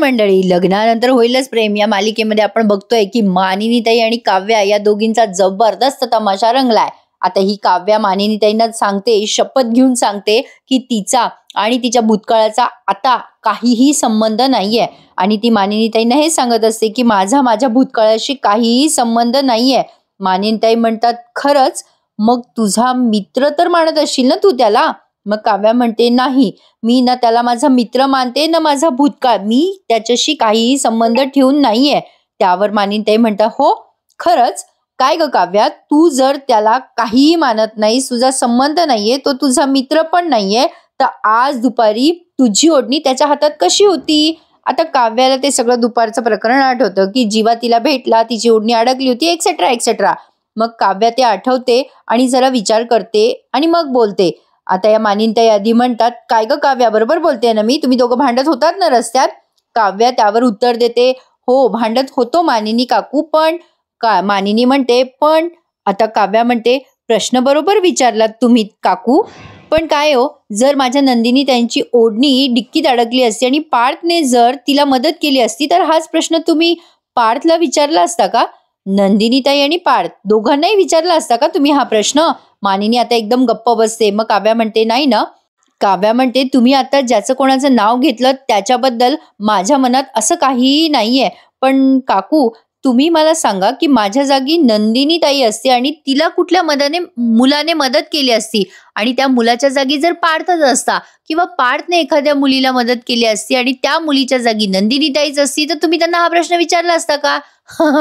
मंडळी, लग्नानंतर होईलच प्रेम या मालिकेमध्ये आपण बघतोय की मानिनीताई आणि काव्या या दोघींचा जबरदस्त तमाशा रंगलाय. आता ही काव्या मानिनीताईंना सांगते, शपथ घेऊन सांगते की तिचा आणि तिच्या भूतकाळाचा आता काहीही संबंध नाहीये. आणि ती मानिनीताईंना हे सांगत असते की माझ्या भूतकाळाशी काहीही संबंध नाहीये. मानिनीताई म्हणतात, खरंच? मग तुझा मित्र तर मानत असशील ना तू त्याला? मग काव्या म्हणते, नाही, मी ना त्याला माझा मित्र मानते ना माझा भूतकाळ, मी त्याच्याशी काहीही संबंध ठेवून नाहीये. त्यावर मानिनीताई म्हणतात, हो खरंच? काय ग काव्या, तू जर त्याला काहीही मानत नाहीस, तुझा संबंध नाहीये, तो तुझा मित्र पण नाहीये, तर आज दुपारी तुझी ओढणी त्याच्या हातात कशी होती? आता काव्याला ते सगळं दुपारचं प्रकरण आठवतं की जीवा तिला भेटला, तिची ओढणी अडकली होती, एक्सेट्रा एक्सेट्रा. मग काव्या ते आठवते आणि जरा विचार करते आणि मग बोलते. आता या मानिनीताई आधी म्हणतात, काय ग काव्या, बरोबर बोलते ना मी? तुम्ही दोघं भांडत होतात ना रस्त्यात? काव्या त्यावर उत्तर देते, हो भांडत होतो मानिनी काकू, पण मानिनी म्हणते, पण आता काव्या म्हणते, प्रश्न बरोबर विचारलात तुम्ही काकू, पण काय हो, जर माझ्या नंदिनी त्यांची ओढणी डिक्कीत अडकली असती आणि पार्थने जर तिला मदत केली असती, तर हाच प्रश्न तुम्ही पार्थला विचारला असता का? नंदिनीताई आणि पार्थ दोघांनाही विचारला असता का तुम्ही हा प्रश्न? मानिनी आता एकदम गप्प बसते. मग काव्या म्हणते, नाही ना. काव्या म्हणते, तुम्ही आता ज्याचं कोणाचं नाव घेतलं त्याच्याबद्दल माझ्या मनात असं काहीही नाहीये, पण काकू तुम्ही मला सांगा की माझ्या जागी नंदिनी ताई असते आणि तिला कुठल्या मुलाने मदत केली असती, आणि त्या मुलाच्या जागी जर पार्थच असता किंवा पार्थने एखाद्या मुलीला मदत केली असती आणि त्या मुलीच्या जागी नंदिनी ताईच असती, तर तुम्ही त्यांना हा प्रश्न विचारला असता का?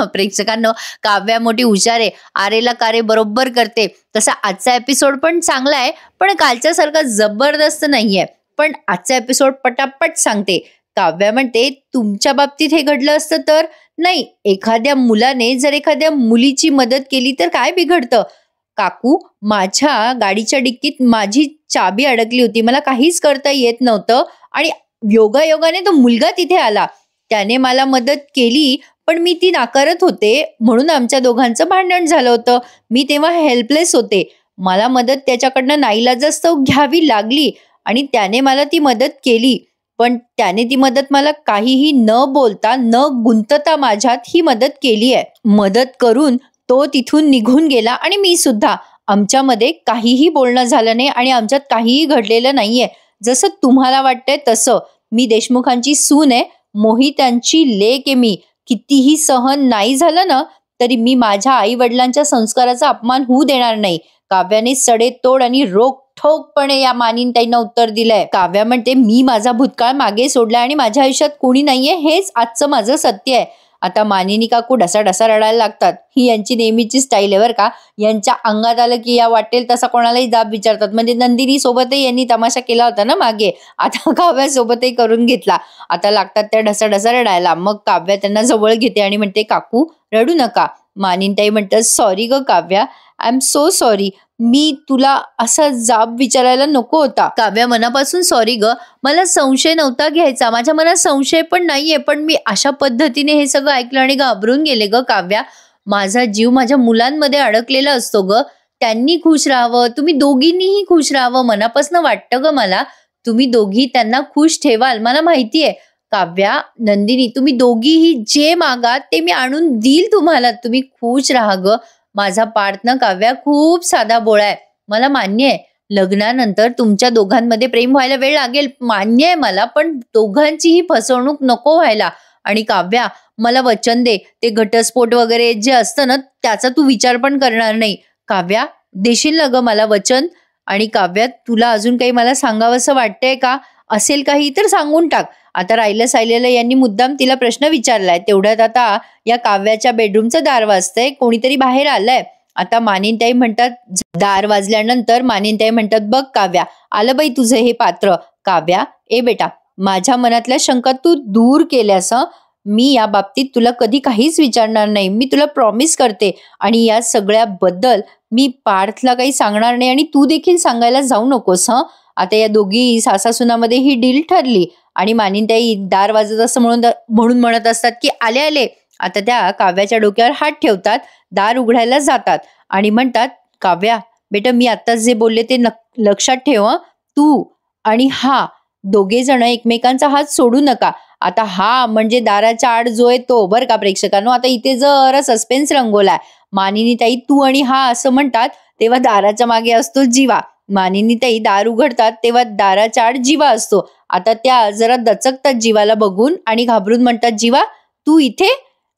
प्रेक्षकांनो, काव्या मोठी हुशार आहे, आरेला कारे बरोबर करते. तसा आजचा एपिसोड पण चांगला आहे, पण कालच्या सारखा जबरदस्त नाहीये. पण आजचा एपिसोड पटापट सांगते. काव्या म्हणते, तुमच्या बाबतीत हे घडलं असतं तर? नाही, एखाद्या मुलाने जर एखाद्या मुलीची मदत केली तर काय बिघडतं? काकू, माझ्या गाडीच्या डिक्कीत माझी चाबी अडकली होती, मला काहीच करता येत नव्हतं आणि योगायोगाने तो मुलगा तिथे आला, त्याने मला मदत केली, पण मी ती नाकारत होते, म्हणून आमच्या दोघांचं भांडण झालं होतं. मी तेव्हा हेल्पलेस होते, मला मदत त्याच्याकडनं नाईलाजास्तव घ्यावी लागली आणि त्याने मला ती मदत केली, पण त्याने ती मदत मला काहीही न बोलता न गुंतता माझ्यात ही मदत केली आहे. मदत करून तो तिथून निघून गेला आणि मी सुद्धा. आमच्यामध्ये काहीही बोलणं झालं नाही आणि आमच्यात काहीही घडलेलं नाहीये. जसं तुम्हाला वाटतंय तसं. मी देशमुखांची सून आहे, मोहितांची लेक आहे मी. कितीही सहन नाही झालं ना तरी मी माझ्या आई वडिलांच्या संस्काराचा अपमान होऊ देणार नाही. काव्याने सडेतोड आणि रोखठोकपणे या मानिनीताईंना उत्तर दिलंय. काव्या म्हणते, मी माझा भूतकाळ मागे सोडला आणि माझ्या आयुष्यात कोणी नाहीये, हेच आजचं माझं सत्य आहे. आता मानिनी काकू ढसाढसा रडायला लागतात. ही यांची नेहमीची स्टाईल आहे बरं का. यांच्या अंगात आलं की या वाटेल तसा कोणालाही जाब विचारतात. म्हणजे नंदिनी सोबतही यांनी तमाशा केला होता ना मागे, आता काव्या सोबतही करून घेतला. आता लागतात त्या ढसाढसा रडायला. मग काव्या त्यांना जवळ घेते आणि म्हणते, काकू रडू नका. मानिनीताई म्हणतात, सॉरी ग Kavya, I am so sorry, मी तुला असा जाब विचारायला नको होता. काव्या, मनापासून सॉरी ग, मला संशय नव्हता घ्यायचा, माझ्या मनात संशय पण नाहीये, पण मी अशा पद्धतीने हे सगळं ऐकलं आणि घाबरून गेले ग काव्या. माझा जीव माझ्या मुलांमध्ये अडकलेला असतो ग, त्यांनी खुश राहावं, तुम्ही दोघींनीही खुश राहावं, मनापासून वाटतं ग मला. तुम्ही दोघी त्यांना खुश ठेवाल, मला माहितीये. काव्या, नंदिनी, तुम्ही दोघीही जे मागाल ते मी आणून देईल तुम्हाला, तुम्ही खुश राहा ग. माझा पार्थ ना काव्या खूप साधा बोळा आहे, मला मान्य आहे. लग्नानंतर तुमच्या दोघांमध्ये प्रेम व्हायला वेळ लागेल, मान्य आहे मला, पण दोघांचीही फसवणूक नको व्हायला. आणि काव्या, मला वचन दे, ते घटस्फोट वगैरे जे असतं ना त्याचा तू विचार पण करणार नाही. काव्या, देशील ना ग मला वचन? आणि काव्या, तुला अजून काही मला सांगावंसं वाटतंय का? असेल काही तर सांगून टाक. आता राहिलं सायलेलं यांनी मुद्दाम तिला प्रश्न विचारलाय. तेवढ्यात आता या काव्याच्या बेडरूमचं दार वाजतंय, कोणीतरी बाहेर आलंय. आता मानिनीताई म्हणतात, दार वाजल्यानंतर मानिनीताई म्हणतात, बघ काव्या, आलं बाई तुझं हे पात्र. काव्या, ए बेटा, माझ्या मनातल्या शंका तू दूर केल्यास. मी या बाबतीत तुला कधी काहीच विचारणार नाही, मी तुला प्रॉमिस करते. आणि या सगळ्याबद्दल मी पार्थला काही सांगणार नाही आणि तू देखील सांगायला जाऊ नकोस. आता या दोघी सासासुनामध्ये ही डील ठरली. आणि मानिनीताई दार वाजत असं म्हणून म्हणत असतात की आले आले. आता त्या काव्याच्या डोक्यावर हात ठेवतात, दार उघडायला जातात आणि म्हणतात, काव्या बेटा, मी आत्ताच जे बोलले ते लक्षात ठेव. तू आणि हा दोघे जण एकमेकांचा हात सोडू नका. आता हा म्हणजे दाराच्या आड जो आहे तो, बरं का प्रेक्षकांनो. आता इथे जरा सस्पेन्स रंगवलाय. मानिनीताई तू आणि हा असं म्हणतात तेव्हा दाराच्या मागे असतो जीवा. मानिनीताई दार उघडतात तेव्हा दाराच्या आड जीवा असतो. आता त्या जरा दचकतात जीवाला बघून आणि घाबरून म्हणतात, जीवा तू इथे?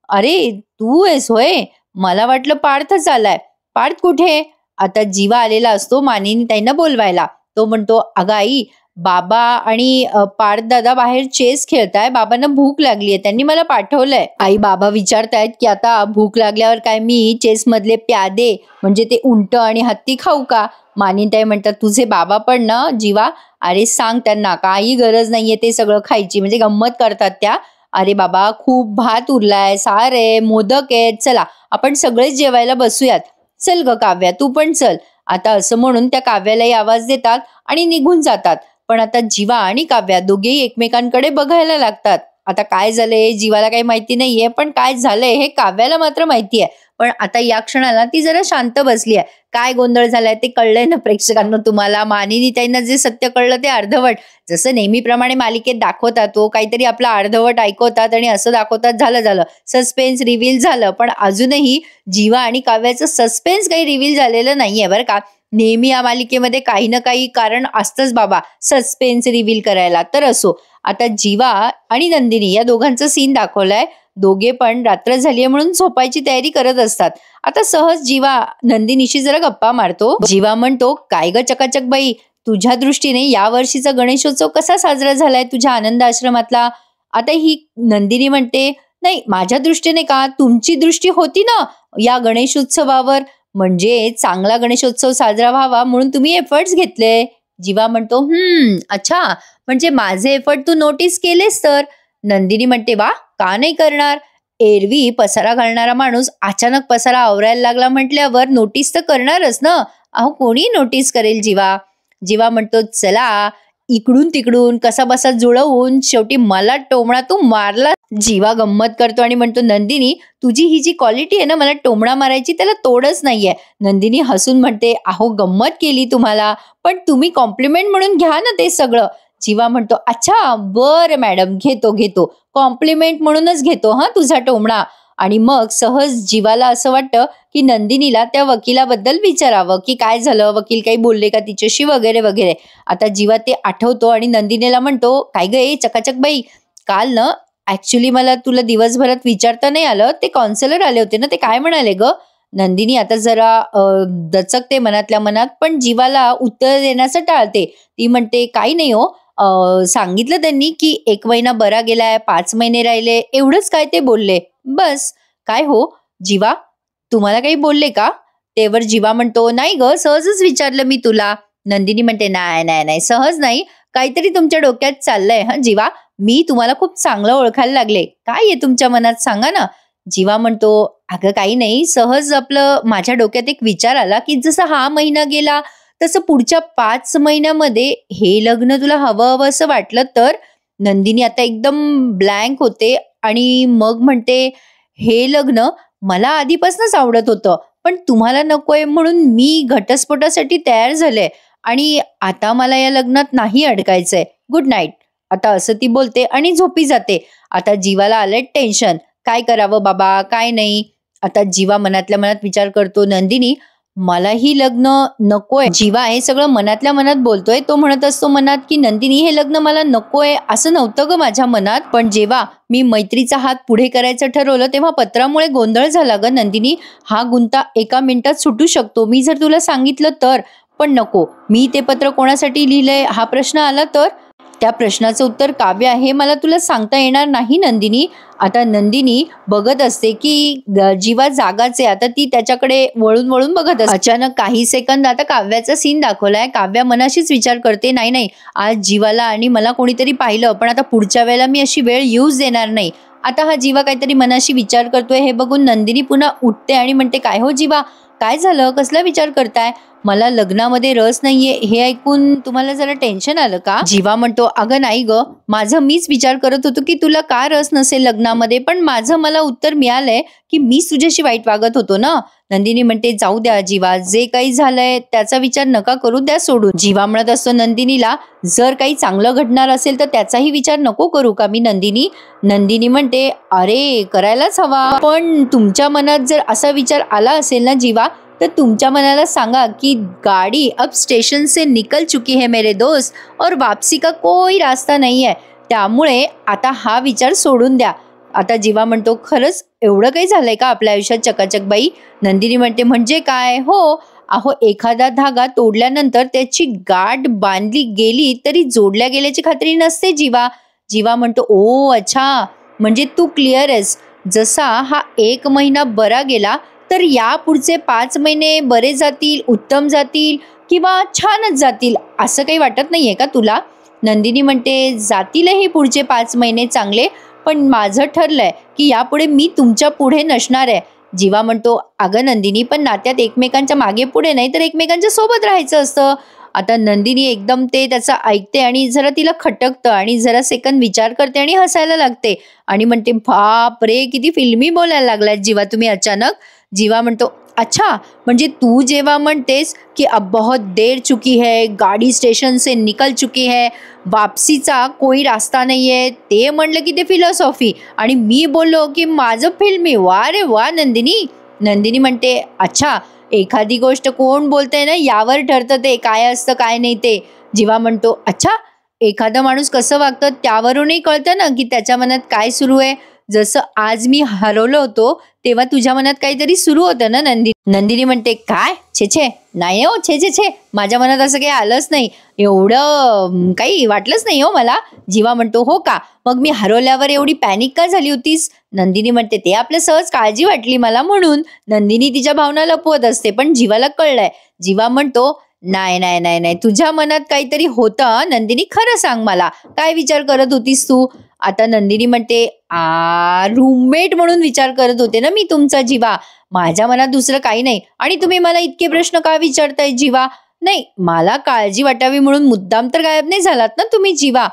अरे तू आहेस होय, मला वाटलं पार्थच आलाय. पार्थ कुठे? आता जीवा आलेला असतो मानिनीताईंना बोलवायला. तो म्हणतो, अगं आई, बाबा आणि पार्थ दादा बाहेर चेस खेळताय, बाबांना भूक लागलीये, त्यांनी मला पाठवलंय. आई बाबा विचारतायत की आता भूक लागल्यावर काय मी चेस मधले प्यादे म्हणजे ते उंट आणि हत्ती खाऊ का? मानिनीताई म्हणतात, तुझे बाबा पण ना जीवा, अरे सांग त्यांना काही गरज नाहीये ते सगळं खायची. म्हणजे गंमत करतात त्या. अरे बाबा खूप भात उरलाय, सार आहे, मोदक आहेत, चला आपण सगळेच जेवायला बसूयात. चल ग काव्या तू पण चल. आता असं म्हणून त्या काव्यालाही आवाज देतात आणि निघून जातात. पण आता जीवा आणि काव्या दोघेही एकमेकांकडे बघायला लागतात. आता काय झालंय जीवाला काही माहिती नाहीये, पण काय झालंय हे काव्याला मात्र माहिती आहे. पण आता या क्षणाला ती जरा शांत बसली आहे. काय गोंधळ झालाय ते कळलंय ना प्रेक्षकांना तुम्हाला. मानिनीताईंना जे सत्य कळलं ते अर्धवट. जसं नेहमीप्रमाणे मालिकेत दाखवतात, तो काहीतरी आपला अर्धवट ऐकवतात आणि असं दाखवतात, झालं सस्पेन्स रिव्हील झालं. पण अजूनही जीवा आणि काव्याचं सस्पेन्स काही रिव्हील झालेलं नाहीये बरं का. नेहमी या मालिकेमध्ये काही ना काही कारण असतंच बाबा सस्पेन्स रिव्हील करायला. तर असो, आता जीवा आणि नंदिनी या दोघांचं सीन दाखवलाय. दोघे पण रात्र झालीये म्हणून झोपायची तयारी करत असतात. आता सहज जीवा नंदिनीशी जरा गप्पा मारतो. जीवा म्हणतो, काय ग चकाचक बाई, तुझ्या दृष्टीने या वर्षीचा गणेशोत्सव कसा साजरा झालाय तुझ्या आनंद आश्रमातला? आता ही नंदिनी म्हणते, नाही माझ्या दृष्टीने का, तुमची दृष्टी होती ना या गणेशोत्सवावर, म्हणजे चांगला गणेशोत्सव साजरा व्हावा म्हणून तुम्ही एफर्ट्स घेतले. जीवा म्हणतो, अच्छा, म्हणजे माझे एफर्ट तू नोटीस केलेस तर? नंदिनी म्हणते, वा, का नाही करणार? एरवी पसारा घालणारा माणूस अचानक पसारा आवरायला लागला म्हटल्यावर नोटीस तर करणारच ना. अहो कोणी नोटीस करेल जीवा. जीवा म्हणतो, चला इकडून तिकडून कसा बसा जुळवून शेवटी मला टोमणा तू मारला. जीवा गंमत करतो आणि म्हणतो, नंदिनी तुझी ही जी क्वालिटी आहे ना मला टोमणा मारायची, त्याला तोडच नाहीये. नंदिनी हसून म्हणते, अहो गंमत केली तुम्हाला, पण तुम्ही कॉम्प्लिमेंट म्हणून घ्या ना ते सगळं. जीवा म्हणतो, अच्छा बरं मॅडम, घेतो कॉम्प्लिमेंट म्हणूनच घेतो हा तुझा टोमणा. आणि मग सहज जीवाला असं वाटतं की नंदिनीला त्या वकिलाबद्दल विचारावं की काय झालं, वकील काही बोलले का तिच्याशी वगैरे वगैरे. आता जीवा ते आठवतो आणि नंदिनीला म्हणतो, काय ग ए चकाचक बाई, काल ना ऍक्च्युली मला तुला दिवसभरात विचारता नाही आलं, ते कॉन्सलर आले होते ना, ते काय म्हणाले ग? नंदिनी आता जरा दचकते मनातल्या मनात, पण जीवाला उत्तर देण्याचं टाळते. ती म्हणते, काही नाही हो, सांगितलं त्यांनी की 1 महिना बरा गेलाय, 5 महिने राहिले, एवढंच काय ते बोलले, बस. काय हो जीवा, तुम्हाला काही बोलले का? तेवर जीवा म्हणतो, नाही ग, सहजच विचारलं मी तुला. नंदिनी म्हणते, नाही सहज नाही, काहीतरी तुमच्या डोक्यात चाललंय हा जीवा. मी तुम्हाला खूप चांगलं ओळखायला लागले, काय आहे तुमच्या मनात सांगा ना. जीवा म्हणतो, अगं काही नाही, सहज आपलं माझ्या डोक्यात एक विचार आला की जसं हा महिना गेला तसं पुढच्या 5 महिन्यामध्ये हे लग्न तुला हवं असं वाटलं तर? नंदिनी आता एकदम ब्लँक होते आणि मग म्हणते, हे लग्न मला आधीपासूनच आवडत होतं, पण तुम्हाला नकोय म्हणून मी घटस्फोटासाठी तयार झाले आणि आता मला या लग्नात नाही अडकायचंय. Good night. आता असं ती बोलते आणि झोपी जाते. आता जीवाला आलंय टेन्शन, काय करावं बाबा, काय नाही. आता जीवा मनातल्या मनात विचार करतो, नंदिनी मला ही लग्न नकोय. जीवा हे सगळं मनातल्या मनात बोलतोय. तो म्हणत असतो मनात की नंदिनी हे लग्न मला नकोय असं नव्हतं ग माझ्या मनात, पण जेव्हा मी मैत्रीचा हात पुढे करायचं ठरवलं तेव्हा पत्रामुळे गोंधळ झाला ग नंदिनी. हा गुंता एका मिनिटात सुटू शकतो मी जर तुला सांगितलं तर. पण नको, मी ते पत्र कोणासाठी लिहिलंय हा प्रश्न आला तर? त्या प्रश्नाचं उत्तर काव्य आहे, मला तुला सांगता येणार नाही नंदिनी. आता नंदिनी बघत असते की जीवा जागाच आहे. आता ती त्याच्याकडे वळून वळून बघत असते. अचानक काही सेकंद आता काव्याचा सीन दाखवलाय. काव्या मनाशीच विचार करते, नाही आज जीवाला आणि मला कोणीतरी पाहिलं, पण आता पुढच्या वेळेला मी अशी वेळ येऊच देणार नाही. आता हा जीवा काहीतरी मनाशी विचार करतोय हे बघून नंदिनी पुन्हा उठते आणि म्हणते, काय हो जीवा, काय झालं, कसला विचार करताय? मला लग्नामध्ये रस नाहीये हे ऐकून तुम्हाला जरा टेन्शन आलं का? जीवा म्हणतो, अगं नाही ग, माझं मीच विचार करत होतो की तुला का रस नसेल लग्नामध्ये, पण माझं मला उत्तर मिळालंय की मीच तुझ्याशी वाईट वागत होतो ना. नंदिनी म्हणते, जाऊ द्या जीवा, जे काही झालंय त्याचा विचार नका करू, द्या सोडून. जीवा म्हणत असतो नंदिनीला, जर काही चांगलं घडणार असेल तर त्याचाही विचार नको करू का मी नंदिनी? नंदिनी म्हणते, अरे करायलाच हवा, पण तुमच्या मनात जर असा विचार आला असेल ना जीवा, तर तुमच्या मनाला सांगा की गाड़ी अब स्टेशन से निकल चुकी है मेरे दोस्त, और वापसी का कोई रास्ता नहीं है. त्यामुळे आता हा विचार सोडून द्या. आता जीवा म्हणतो, खरंच एवढं काही झालंय का आपल्या आयुष्यात चकाचक बाई? नंदिनी म्हणते, म्हणजे काय? हो, अहो एखादा धागा तोडल्यानंतर त्याची गाठ बांधली गेली तरी जोडल्या गेल्याची खात्री नसते जीवा. जीवा म्हणतो, ओ अच्छा, म्हणजे तू क्लिअर आहेस. जसा हा 1 महिना बरा गेला तर यापुढचे 5 महिने बरे जातील, उत्तम जातील किंवा छानच जातील, असं काही वाटत नाहीये का तुला? नंदिनी म्हणते, जातीलही पुढचे 5 महिने चांगले, पण माझं ठरलंय की यापुढे मी तुमच्या पुढे नसणार आहे. जीवा म्हणतो, अगं नंदिनी, पण नात्यात एकमेकांच्या मागे पुढे नाही तर एकमेकांच्या सोबत राहायचं असतं. आता नंदिनी एकदम ते त्याचं ऐकते आणि जरा तिला खटकतं आणि जरा सेकंद विचार करते आणि हसायला लागते आणि म्हणते, बाप रे, किती फिल्मी बोलायला लागलाय जीवा तुम्ही अचानक. जीवा म्हणतो, अच्छा, म्हणजे तू जेव्हा म्हणतेस की अब बहुत देर चुकी है, गाडी स्टेशन से निकल चुकी है, वापसीचा कोई रास्ता नाही आहे, ते म्हणलं की ते फिलॉसॉफी, आणि मी बोललो की माझं फिल्मी. वा रे वा नंदिनी. नंदिनी म्हणते, अच्छा, एखादी गोष्ट कोण बोलतंय ना यावर ठरतं ते काय असतं काय नाही ते. जीवा म्हणतो, अच्छा, एखादा माणूस कसं वागतं त्यावरूनही कळतं ना की त्याच्या मनात काय सुरू आहे. जसं आज मी हरवलो होतो तेव्हा तुझ्या मनात काहीतरी सुरू होतं ना नंदिनी म्हणते, काय छे छे, नाही हो, छे छे छे, माझ्या मनात असं काही आलंच नाही, एवढं काही वाटलंच नाही हो मला. जीवा म्हणतो, हो का, मग मी हरवल्यावर एवढी पॅनिक का झाली होतीस? नंदिनी म्हणते, ते आपल्या सहज काळजी वाटली मला म्हणून. नंदिनी तिच्या भावना लपवत असते पण जीवाला कळलंय. जीवा म्हणतो, नाही नाही नाही नाही, तुझ्या मनात काहीतरी होतं नंदिनी, खरं सांग मला, काय विचार करत होतीस तू? आता नंदिनी म्हणते, रूममेट म्हणून विचार करत होते ना मी तुमचा जीवा, माझ्या मनात दुसरं काही नाही. आणि तुम्ही मला इतके प्रश्न का विचारताय जीवा? नाही, मला काळजी वाटावी म्हणून मुद्दाम तर गायब नाही झालात ना तुम्ही जीवा.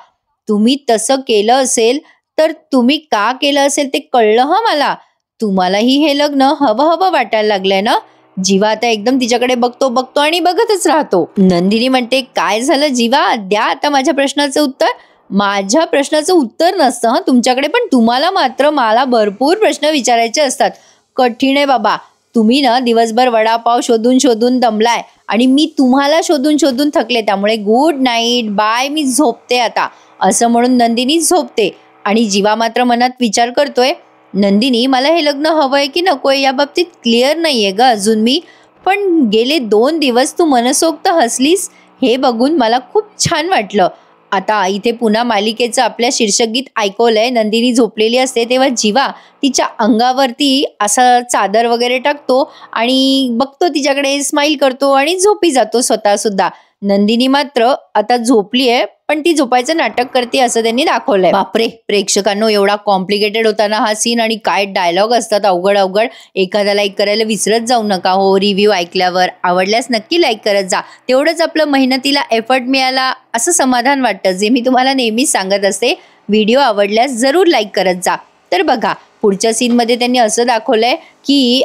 तुम्ही तसं केलं असेल तर तुम्ही का केलं असेल ते कळलं हं मला. तुम्हालाही हे लग्न हवं हवं वाटायला लागलंय ना? जीवा आता एकदम तिच्याकडे बघतो आणि बघतच राहतो. नंदिनी म्हणते, काय झालं जीवा, द्या आता माझ्या प्रश्नाचं उत्तर. माझ्या प्रश्नाचं उत्तर नसतं हं तुमच्याकडे, पण तुम्हाला मात्र मला भरपूर प्रश्न विचारायचे असतात. कठीण आहे बाबा. तुम्ही ना दिवसभर वडापाव शोधून शोधून दमलाय आणि मी तुम्हाला शोधून शोधून थकले, त्यामुळे गुड नाईट, बाय, मी झोपते आता, असं म्हणून नंदिनी झोपते. आणि जीवा मात्र मनात विचार करतोय, नंदिनी, मला हे लग्न हवंय की नकोय या बाबतीत क्लिअर नाहीये ग अजून मी, पण गेले 2 दिवस तू मनसोक्त हसलीस हे बघून मला खूप छान वाटलं. आता इथे पुन्हा मालिकेचं आपल्या शीर्षक गीत ऐकवलंय. नंदिनी झोपलेली असते तेव्हा जीवा तिच्या अंगावरती असं चादर वगैरे टाकतो आणि बघतो तिच्याकडे, स्माइल करतो आणि झोपी जातो स्वतः सुद्धा. नंदिनी मात्र आता झोपली आहे पण ती झोपायचं नाटक करते असं त्यांनी दाखवलंय. बापरे प्रेक्षकांनो, एवढा कॉम्प्लिकेटेड होता ना हा सीन, आणि काय डायलॉग असतात अवघड अवघड. एखादा लाईक करायला विसरत जाऊ नका हो रिव्ह्यू ऐकल्यावर. आवडल्यास नक्की लाईक करत जा, तेवढंच आपलं मेहनतीला एफर्ट मिळाला असं समाधान वाटतं, जे मी तुम्हाला नेहमीच सांगत असते. व्हिडिओ आवडल्यास जरूर लाईक करत जा. तर बघा पुढच्या सीनमध्ये त्यांनी असं दाखवलंय की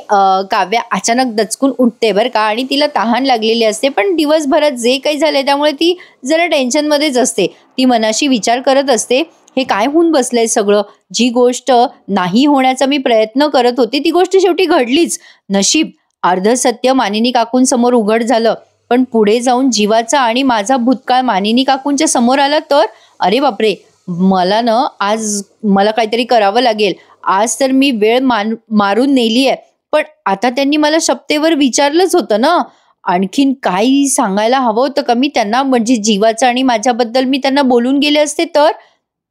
काव्या अचानक दचकून उठते बरं का, आणि तिला तहान लागलेली असते, पण दिवसभरात जे काही झालंय त्यामुळे ती जरा टेन्शनमध्येच असते. ती मनाशी विचार करत असते, हे काय होऊन बसलंय सगळं, जी गोष्ट नाही होण्याचा मी प्रयत्न करत होते ती गोष्ट शेवटी घडलीच. नशीब, अर्ध सत्य मानिनी काकूंसमोर उघड झालं, पण पुढे जाऊन जीवाचा आणि माझा भूतकाळ मानिनी काकूंच्या समोर आला तर अरे बापरे, मला ना आज मला काहीतरी करावं लागेल. आज तर मी वेळ मारून नेली आहे, पण आता त्यांनी मला शपथेवर विचारलंच होतं ना, आणखीन काही सांगायला हवं होतं का मी त्यांना, म्हणजे जीवाचं आणि माझ्याबद्दल मी त्यांना बोलून गेले असते तर.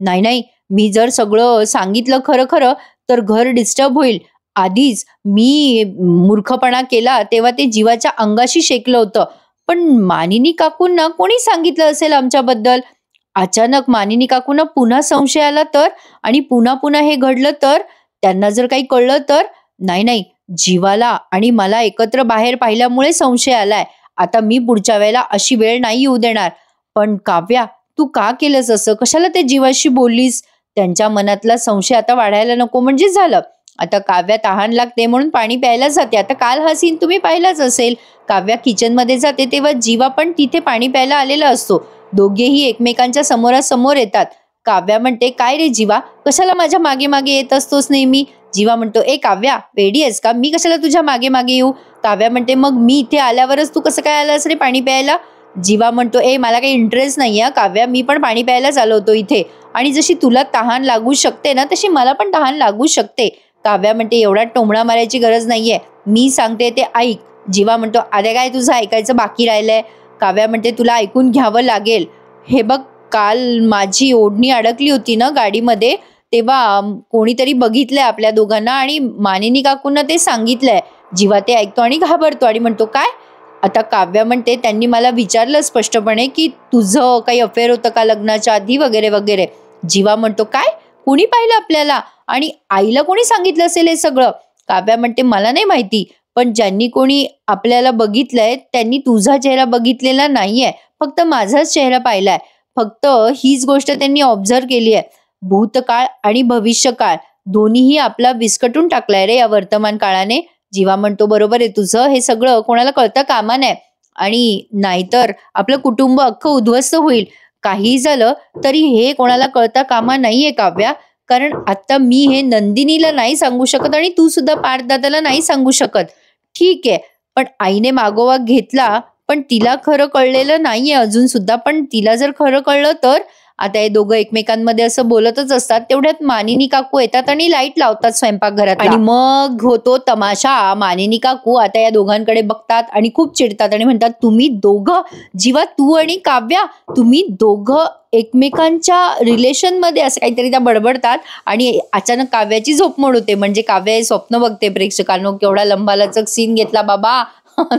नाही, मी जर सगळं सांगितलं खरं खरं तर घर डिस्टर्ब होईल. आधीच मी मूर्खपणा केला तेव्हा ते जीवाच्या अंगाशी शेकलं होतं, पण मानिनी काकूंना कोणी सांगितलं असेल आमच्याबद्दल. अचानक मानिनी काकूंना पुन्हा संशय आला तर, आणि पुन्हा हे घडलं तर, त्यांना जर काही कळलं तर. नाही, जीवाला आणि मला एकत्र बाहेर पाहिल्यामुळे संशय आलाय. आता मी पुढच्या वेळेला अशी वेळ नाही येऊ देणार. पण काव्या, तू का केलंस असं? कशाला त्या जीवाशी बोललीस? त्यांच्या मनातला संशय आता वाढायला नको म्हणजे झालं. आता काव्या तहान लागते म्हणून पाणी प्यायला जाते. आता काल हा सीन तुम्ही पाहिलाच असेल. काव्या किचनमध्ये जाते तेव्हा जीवा पण तिथे पाणी प्यायला आलेला असतो. दोघेही एकमेकांच्या समोरासमोर येतात. काव्या म्हणते, काय रे जीवा, कशाला माझ्या मागे मागे येत असतोस नेहमी? जीवा म्हणतो, ए काव्या, वेडी आहेस का? मी कशाला तुझ्या मागे मागे येऊ? काव्या म्हणते, मग मी इथे आल्यावरच तू कसं काय आलास रे पाणी प्यायला? जीवा म्हणतो, ए मला काही इंटरेस्ट नाहीये काव्या, मी पण पाणी प्यायलाच आलो होतो इथे. आणि जशी तुला तहान लागू शकते ना, तशी मला पण तहान लागू शकते. काव्या म्हणते, एवढा टोमणा मारायची गरज नाहीये, मी सांगते ते ऐक. जीवा म्हणतो, अरे काय तुझं ऐकायचं बाकी राहिलंय? काव्या म्हणते, तुला ऐकून घ्यावं लागेल. हे बघ, काल माझी ओढणी अडकली होती ना गाडीमध्ये, तेव्हा कोणीतरी बघितलंय आपल्या दोघांना आणि मानिनी काकूंना ते सांगितलंय. जीवा ते ऐकतो आणि घाबरतो आणि म्हणतो, काय? आता काव्या म्हणते, त्यांनी मला विचारलं स्पष्टपणे की तुझं काही अफेअर होतं का लग्नाच्या आधी वगैरे वगैरे. जीवा म्हणतो, काय? कोणी पाहिलं आपल्याला? आणि आईला कोणी सांगितलं असेल हे सगळं? काव्या म्हणते, मला नाही माहिती, पण ज्यांनी कोणी आपल्याला बघितलंय त्यांनी तुझा चेहरा बघितलेला नाहीये, फक्त माझाच चेहरा पाहिलाय. फक्त हीच गोष्ट त्यांनी ऑब्झर्व केली आहे. भूतकाळ आणि भविष्यकाळ दोन्हीही आपला विस्कटून टाकलाय रे या वर्तमान काळाने. जीवा म्हणतो, बरोबर आहे तुझं, हे सगळं कोणाला कळता कामा नये, आणि नाहीतर आपलं कुटुंब अख्खं उद्ध्वस्त होईल. काही झालं तरी हे कोणाला कळता कामा नाहीये काव्या, कारण आता मी हे नंदिनीला नाही सांगू शकत आणि तू सुद्धा पार्थदादाला नाही सांगू शकत. ठीक आहे, पण आईने मागोवा घेतला, पण तिला खरं कळलेलं नाहीये अजून सुद्धा. पण तिला जर खरं कळलं तर? आता हे दोघं एकमेकांमध्ये असं बोलतच असतात. तेवढ्यात मानिनी काकू येतात आणि लाईट लावतात स्वयंपाकघरात आणि मग होतो तमाशा. मानिनी काकू आता या दोघांकडे बघतात आणि खूप चिडतात आणि म्हणतात, तुम्ही दोघं, जीवा तू आणि काव्या, तुम्ही दोघं एकमेकांच्या रिलेशन मध्ये, असं काहीतरी त्या बडबडतात. आणि अचानक काव्याची झोपमोड होते. म्हणजे काव्या हे स्वप्न बघते. प्रेक्षकांनो, केवढा लंबालचक सीन घेतला बाबा.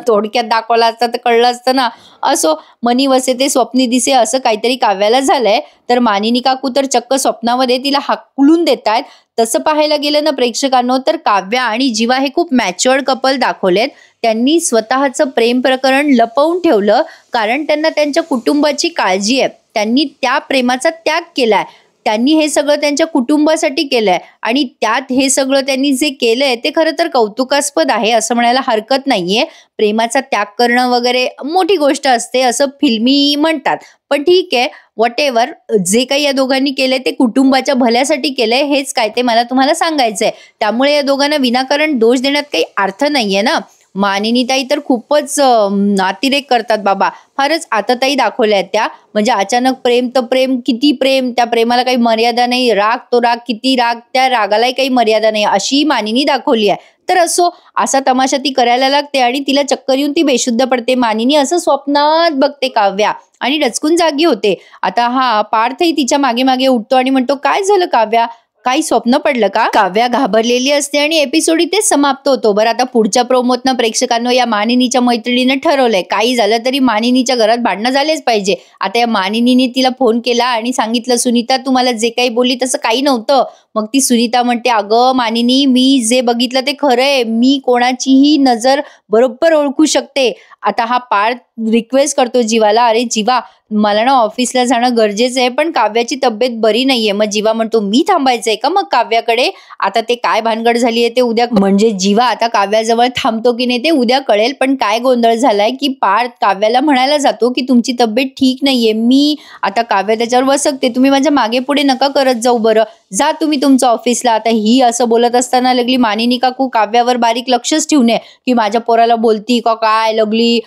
थोडक्यात दाखवला असता तर कळलं असतं ना. असो, मनी वसे ते स्वप्नी दिसे असं काहीतरी काव्याला झालंय. तर मानिनी काकू तर चक्क स्वप्नामध्ये तिला हाकलून देतायत. तसं पाहायला गेलं ना प्रेक्षकांनो, तर काव्या आणि जीवा हे खूप मॅच्युअर्ड कपल दाखवलेत. त्यांनी स्वतःचं प्रेम प्रकरण लपवून ठेवलं, कारण त्यांना त्यांच्या कुटुंबाची काळजी आहे. त्यांनी त्या प्रेमाचा त्याग केलाय. त्यांनी हे सगळं त्यांच्या कुटुंबासाठी केलंय आणि त्यात हे सगळं त्यांनी जे केलंय ते खरं तर कौतुकास्पद आहे, असं म्हणायला हरकत नाहीये. प्रेमाचा त्याग करणं वगैरे मोठी गोष्ट असते असं फिल्मी म्हणतात, पण ठीक आहे, व्हॉट एव्हर. जे काही या दोघांनी केलंय ते कुटुंबाच्या भल्यासाठी केलंय, हेच काय ते मला तुम्हाला सांगायचंय. त्यामुळे या दोघांना विनाकारण दोष देण्यात काही अर्थ नाहीये ना. मानिनीताई तर खूपच अतिरेक करतात बाबा, फारच आताताई दाखवल्या आहेत त्या. म्हणजे अचानक प्रेम तर प्रेम, किती प्रेम, त्या प्रेमाला काही मर्यादा नाही. राग तो राग, किती राग, त्या रागालाही काही मर्यादा नाही, अशी मानिनी दाखवली आहे. तर असो, असा तमाशा ती करायला लागते आणि तिला चक्कर येऊन ती बेशुद्ध पडते. मानिनी असं स्वप्नात बघते काव्या आणि डचकून जागी होते. आता हा पार्थही तिच्या मागे मागे उठतो आणि म्हणतो, काय झालं काव्या, काही स्वप्न पडलं का? काव्या घाबरलेली असते आणि एपिसोड इथे समाप्त होतो. बरं, आता पुढच्या प्रोमोतनं प्रेक्षकांनो, या मानिनीच्या मैत्रिणीने ठरवलंय, काही झालं तरी मानिनीच्या घरात भांडणं झालेच पाहिजे. आता या मानिनीने तिला फोन केला आणि सांगितलं, सुनीता तुम्हाला जे काही बोलली तसं काही नव्हतं. मग ती सुनीता म्हणते, अगं मानिनी, मी जे बघितलं ते खरंय, मी कोणाचीही नजर बरोबर ओळखू शकते. आता हा पार्थ रिक्वेस्ट करतो जीवाला, अरे जीवा, मला ना ऑफिसला जाणं गरजेचं आहे, पण काव्याची तब्येत बरी नाहीये. मग जीवा म्हणतो, मी थांबायचंय का मग काव्याकडे? आता ते काय भानगड झालीये ते उद्या, म्हणजे जीवा आता काव्याजवळ थांबतो की नाही ते उद्या कळेल. पण काय गोंधळ झालाय की पार्थ काव्याला म्हणायला जातो की तुमची तब्येत ठीक नाहीये. मी आता काव्या त्याच्यावर वसकते, तुम्ही माझ्या मागे पुढे नका करत जाऊ, बरं जा तुम्ही तुमच्या ऑफिसला. आता ही असं बोलत असताना लागली मानिनी काकू काव्यावर बारीक लक्षच ठेवू नये की माझ्या पोराला बोलती का काय लागली.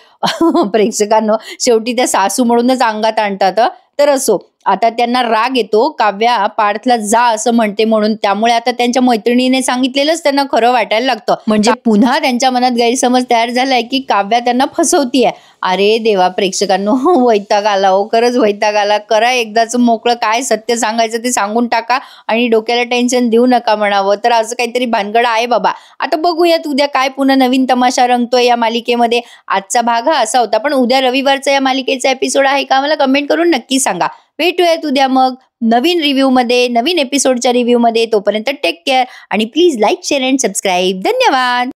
प्रेक्षकांनो, शेवटी त्या सासू म्हणूनच अंगात आणतात. तर असो, आता त्यांना राग येतो काव्या पार्थला जा असं म्हणते म्हणून. त्यामुळे आता त्यांच्या मैत्रिणीने सांगितलेलंच त्यांना खरं वाटायला लागतं. म्हणजे पुन्हा त्यांच्या मनात गैरसमज तयार झालाय की काव्या त्यांना फसवतीये. अरे देवा प्रेक्षकांनो, वैताग आला हो, खरंच वैताग आला. करा एकदाच मोकळं, काय सत्य सांगायचं ते सांगून टाका आणि डोक्याला टेन्शन देऊ नका म्हणावं. तर असं काहीतरी भानगड आहे बाबा. आता बघूयात उद्या काय पुन्हा नवीन तमाशा रंगतोय या मालिकेमध्ये. आजचा भाग हा असा होता, पण उद्या रविवारचा या मालिकेचा एपिसोड आहे का मला कमेंट करून नक्की सांगा. भेटूयात उद्या मग नवीन रिव्ह्यू मध्ये, नवीन एपिसोडच्या रिव्ह्यू मध्ये. तोपर्यंत टेक केअर आणि please like, share and subscribe. धन्यवाद.